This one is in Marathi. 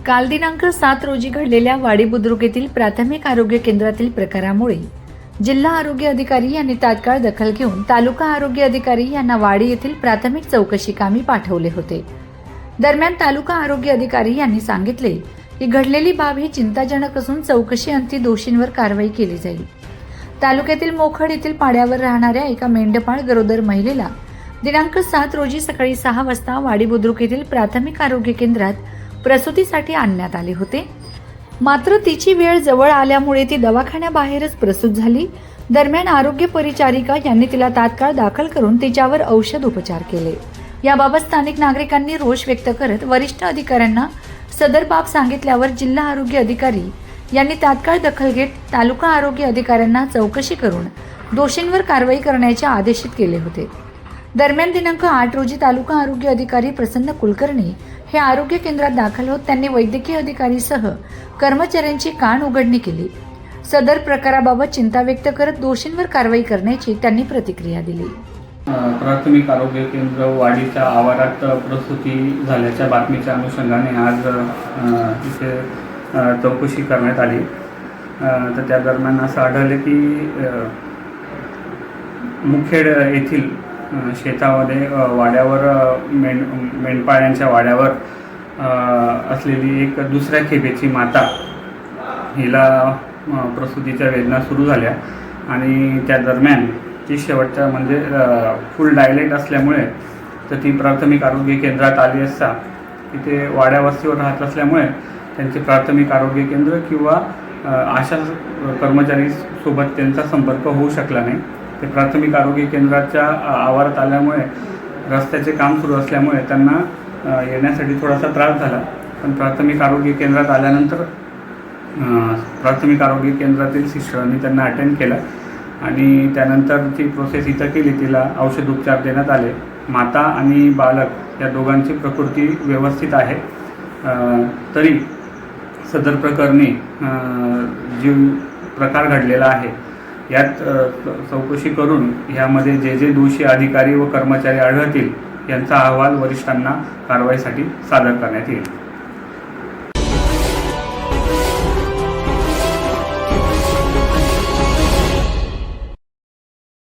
काल दिनांक 7 रोजी घडलेल्या वाडी बुद्रुक येथील प्राथमिक आरोग्य केंद्रातील प्रकारामुळे जिल्हा आरोग्य अधिकारी यांनी तात्काळ दखल घेऊन तालुका आरोग्य अधिकारी यांना वाडी येथील प्राथमिक चौकशी कामी पाठवले होते। दरम्यान तालुका आरोग्य अधिकारी यांनी सांगितले की घडलेली बाब ही चिंताजनक असून चौकशी अंती दोषींवर कारवाई केली जाईल। तालुक्यातील मोखड येथील पाड्यावर राहणाऱ्या एका मेंढपाळ गरोदर महिलेला दिनांक 7 रोजी सकाळी 6 वाजता वाडी बुद्रुक येथील प्राथमिक आरोग्य केंद्रात प्रसूतीसाठी आणण्यात आले होते। मात्र तिची वेळ जवळ आल्यामुळे ती दवाखान्याबाहेरच प्रसूत झाली। दरम्यान आरोग्य परिचारिका यांनी तिला तात्काळ दाखल करून तिच्यावर औषध उपचार केले। याबाबत स्थानिक नागरिकांनी रोष व्यक्त करत वरिष्ठ अधिकाऱ्यांना सदर बाब सांगितल्यावर जिल्हा आरोग्य अधिकारी यांनी तात्काळ दखल घेत तालुका आरोग्य अधिकाऱ्यांना चौकशी करून दोषींवर कारवाई करण्याचे आदेशित केले होते। दरम्यान दिनांक 8 रोजी तालुका आरोग्य अधिकारी प्रसन्न कुलकर्णी हे आरोग्य केंद्रात दाखल होत त्यांनी वैद्यकीय अधिकारीसह कर्मचाऱ्यांची कान उघडणी केली। सदर प्रकाराबाबत चिंता व्यक्त करत दोषींवर कारवाई करण्याची त्यांनी प्रतिक्रिया दिली। प्राथमिक आरोग्य केंद्र वाडीच्या आवारात प्रसूती झाल्याच्या बातमीच्या अनुषंगाने आज इथे चौकशी करण्यात आली। तर त्या दरम्यान असं आढळले की मुखेड येथील शेतामध्ये वाड्यावर मेंढपाळ्यांच्या वाड्यावर असलेली एक दुसऱ्या खेपेची माता हिला प्रसूतीच्या वेदना सुरू झाल्या आणि त्या दरम्यान ती शेवटच्या म्हणजे फुल डायलेट असल्यामुळे तर ती प्राथमिक आरोग्य केंद्रात आली असता तिथे वाड्या वस्तीवर राहत असल्यामुळे त्यांचे प्राथमिक आरोग्य केंद्र किंवा आशा कर्मचारी सोबत त्यांचा संपर्क होऊ शकला नाही। ते प्राथमिक आरोग्य केंद्राच्या आवारात आल्यामुळे रस्त्याचे काम सुरू असल्यामुळे त्यांना येण्यासाठी थोडासा त्रास झाला। पण प्राथमिक आरोग्य केंद्रात आल्यानंतर प्राथमिक आरोग्य केंद्रातील सिस्टरांनी त्यांना अटेंड केलं आणि त्यानंतर ती प्रोसेस इथं केली। तिला औषध उपचार देण्यात आले। माता आणि बालक या दोघांची प्रकृती व्यवस्थित आहे। तरी सदर प्रकरणी जो प्रकार घडलेला आहे यात चौकशी करून यामध्ये जे दोषी अधिकारी व कर्मचारी आढळतील यांचा अहवाल वरिष्ठांना कारवाईसाठी सादर करण्यात येईल।